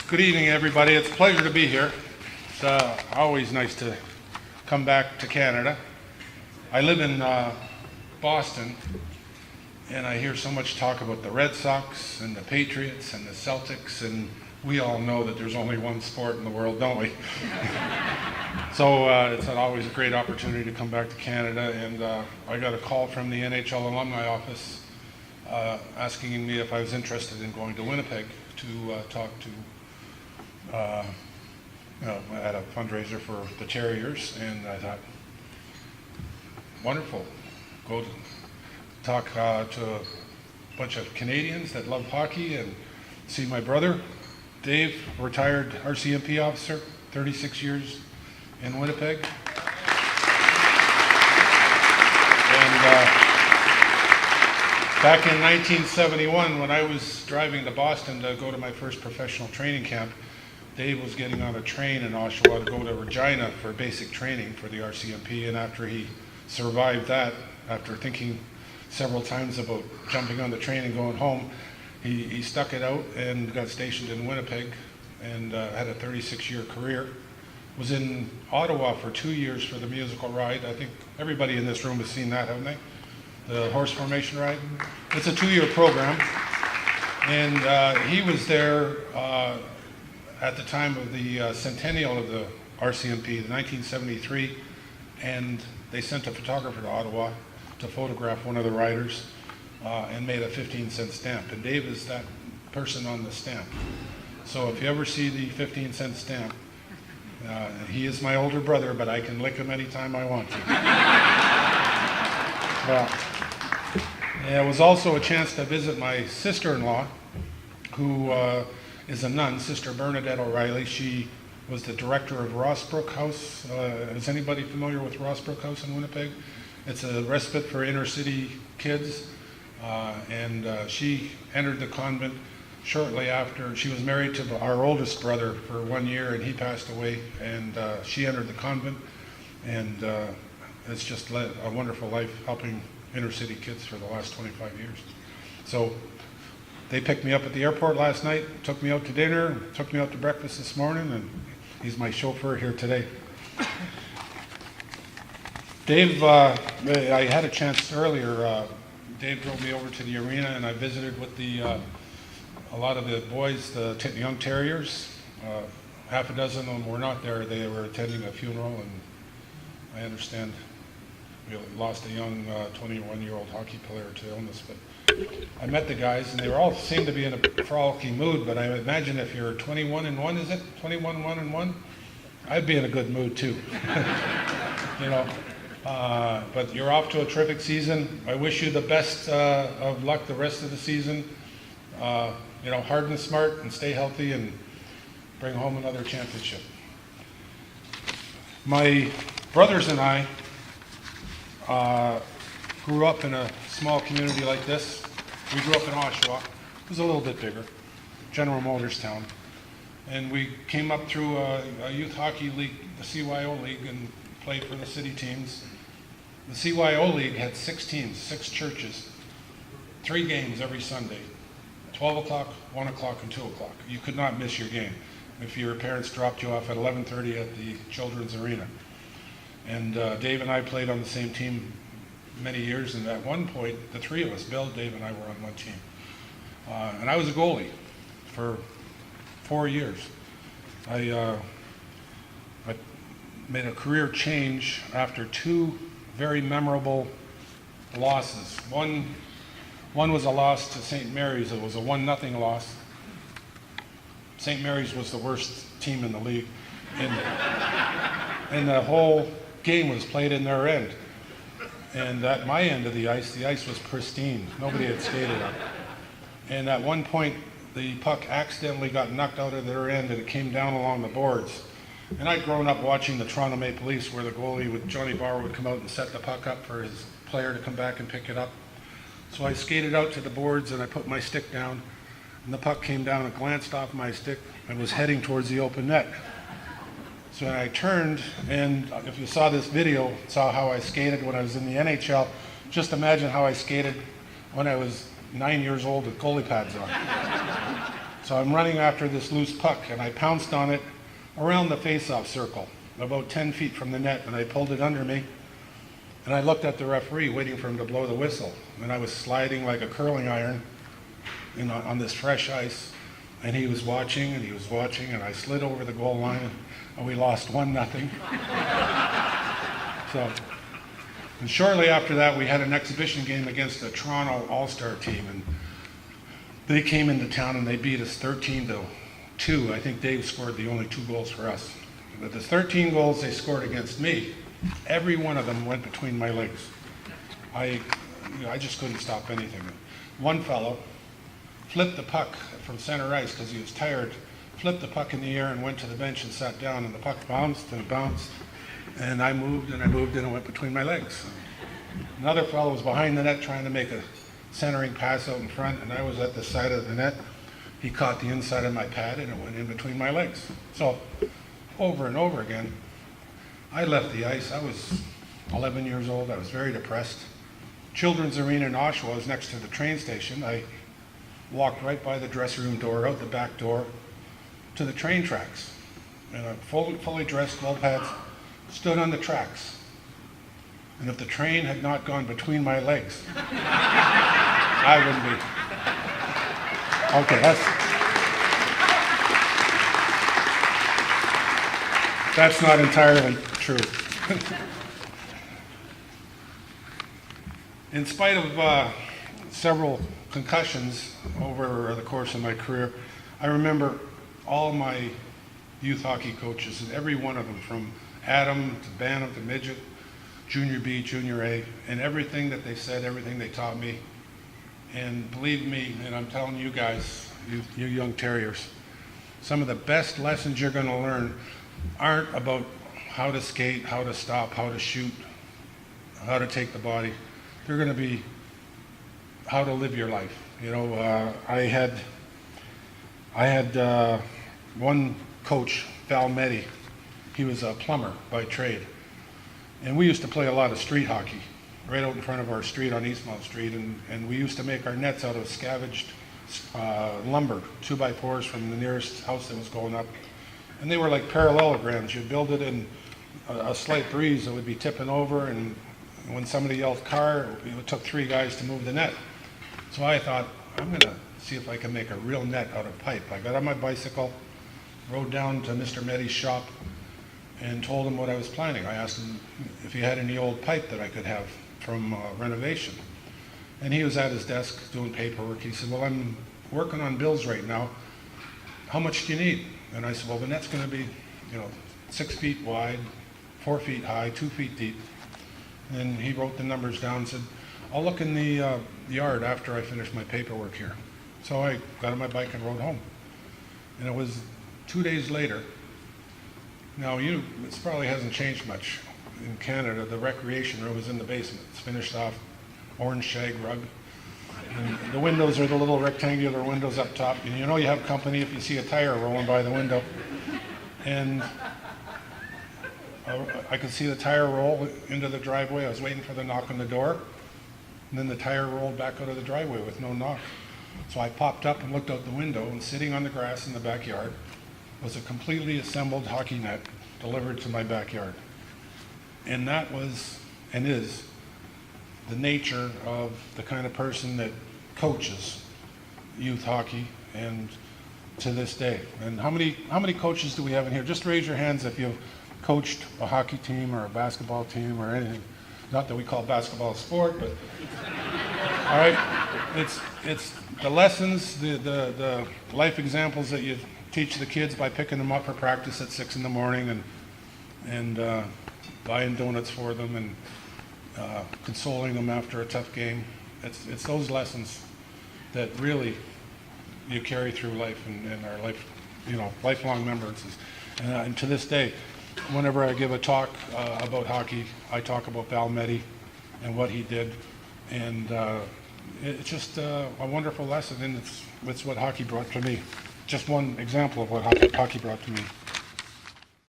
Good evening, everybody. It's a pleasure to be here. It's always nice to come back to Canada. I live in Boston, and I hear so much talk about the Red Sox and the Patriots and the Celtics, and we all know that there's only one sport in the world, don't we? So it's always a great opportunity to come back to Canada, and I got a call from the NHL alumni office asking me if I was interested in going to Winnipeg to talk to at a fundraiser for the Terriers, and I thought, wonderful, go to talk to a bunch of Canadians that love hockey and see my brother, Dave, retired RCMP officer, 36 years in Winnipeg. And back in 1971, when I was driving to Boston to go to my first professional training camp, Dave was getting on a train in Oshawa to go to Regina for basic training for the RCMP, and after he survived that, after thinking several times about jumping on the train and going home, he stuck it out and got stationed in Winnipeg and had a 36-year career. Was in Ottawa for 2 years for the musical ride. I think everybody in this room has seen that, haven't they? The horse formation ride. It's a 2-year program, and he was there at the time of the centennial of the RCMP, the 1973, and they sent a photographer to Ottawa to photograph one of the riders and made a 15-cent stamp. And Dave is that person on the stamp. So if you ever see the 15-cent stamp, he is my older brother, but I can lick him anytime I want to. It was also a chance to visit my sister-in-law, who is a nun, Sister Bernadette O'Reilly. She was the director of Rossbrook House. Is anybody familiar with Rossbrook House in Winnipeg? It's a respite for inner city kids. And she entered the convent shortly after. She was married to our oldest brother for 1 year, and he passed away. And she entered the convent, and it's just led a wonderful life helping inner city kids for the last 25 years. So they picked me up at the airport last night, took me out to dinner, took me out to breakfast this morning, and he's my chauffeur here today. Dave, I had a chance earlier. Dave drove me over to the arena, and I visited with a lot of the boys, the young Terriers. Half a dozen of them were not there. They were attending a funeral, and I understand we lost a young 21-year-old hockey player to illness. But I met the guys, and they all seemed to be in a frolicking mood. But I imagine if you're 21-1, is it 21-1-1? I'd be in a good mood too. You know. But you're off to a terrific season. I wish you the best of luck the rest of the season. Hard and smart, and stay healthy, and bring home another championship. My brothers and I grew up in a small community like this. We grew up in Oshawa. It was a little bit bigger, General Motors town. And we came up through a youth hockey league, the CYO league, and played for the city teams. The CYO league had 6 teams, 6 churches, 3 games every Sunday, 12 o'clock, 1 o'clock, and 2 o'clock. You could not miss your game if your parents dropped you off at 11:30 at the Children's Arena. And Dave and I played on the same team many years, and at one point, the 3 of us, Bill, Dave, and I were on one team. And I was a goalie for 4 years. I made a career change after 2 very memorable losses. One was a loss to St. Mary's. It was a 1-0 loss. St. Mary's was the worst team in the league. And the whole game was played in their end. And at my end of the ice was pristine. Nobody had skated up. And at one point, the puck accidentally got knocked out of their end, and it came down along the boards. And I'd grown up watching the Toronto Maple Leafs, where the goalie, with Johnny Barr, would come out and set the puck up for his player to come back and pick it up. So I skated out to the boards, and I put my stick down, and the puck came down and glanced off my stick and was heading towards the open net. So I turned, and if you saw this video, saw how I skated when I was in the NHL, just imagine how I skated when I was 9 years old with goalie pads on. So I'm running after this loose puck, and I pounced on it around the face-off circle, about 10 feet from the net, and I pulled it under me. And I looked at the referee, waiting for him to blow the whistle. And I was sliding like a curling iron on this fresh ice. And he was watching, and he was watching, and I slid over the goal line, and we lost 1-0. So, and shortly after that, we had an exhibition game against the Toronto All-Star team, and they came into town and they beat us 13-2. I think Dave scored the only 2 goals for us. But the 13 goals they scored against me, every one of them went between my legs. I just couldn't stop anything. One fellow flipped the puck from center ice because he was tired, flipped the puck in the air and went to the bench and sat down, and the puck bounced and bounced, and I moved and I moved and it went between my legs. Another fellow was behind the net trying to make a centering pass out in front, and I was at the side of the net. He caught the inside of my pad and it went in between my legs. So over and over again, I left the ice. I was 11 years old. I was very depressed. Children's Arena in Oshawa was next to the train station. I walked right by the dressing room door, out the back door, to the train tracks. And I fully dressed, full pads, stood on the tracks. And if the train had not gone between my legs, I wouldn't be. Okay, that's not entirely true. In spite of several concussions over the course of my career, I remember all my youth hockey coaches, and every one of them, from Adam to Bantam to Midget, Junior B, Junior A, and everything that they said, everything they taught me. And believe me, and I'm telling you guys, you young terriers, some of the best lessons you're going to learn aren't about how to skate, how to stop, how to shoot, how to take the body. They're going to be how to live your life. You know, I had one coach, Val Meddy. He was a plumber by trade. And we used to play a lot of street hockey right out in front of our street on Eastmount Street, and we used to make our nets out of scavenged lumber, 2x4s from the nearest house that was going up. And they were like parallelograms. You'd build it in a slight breeze, it would be tipping over, and when somebody yelled car, it took 3 guys to move the net. So I thought, I'm going to see if I can make a real net out of pipe. I got on my bicycle, rode down to Mr. Meddy's shop, and told him what I was planning. I asked him if he had any old pipe that I could have from renovation. And he was at his desk doing paperwork. He said, well, I'm working on bills right now. How much do you need? And I said, well, the net's going to be, 6 feet wide, 4 feet high, 2 feet deep. And he wrote the numbers down and said, I'll look in the yard after I finish my paperwork here. So I got on my bike and rode home. And it was 2 days later. Now, this probably hasn't changed much in Canada. The recreation room is in the basement. It's finished off, orange shag rug. And the windows are the little rectangular windows up top. And you know you have company if you see a tire rolling by the window. And I could see the tire roll into the driveway. I was waiting for the knock on the door. And then the tire rolled back out of the driveway with no knock. So I popped up and looked out the window, and sitting on the grass in the backyard was a completely assembled hockey net delivered to my backyard. And that was, and is, the nature of the kind of person that coaches youth hockey, and to this day. And how many coaches do we have in here? Just raise your hands if you've coached a hockey team or a basketball team or anything. Not that we call basketball a sport, but all right. It's the lessons, the life examples that you teach the kids by picking them up for practice at 6 in the morning and buying donuts for them and consoling them after a tough game. It's those lessons that really you carry through life and are life, lifelong remembrances. And to this day, whenever I give a talk about hockey, I talk about Val Meddy and what he did, and it's just a wonderful lesson, and it's what hockey brought to me. Just one example of what hockey brought to me.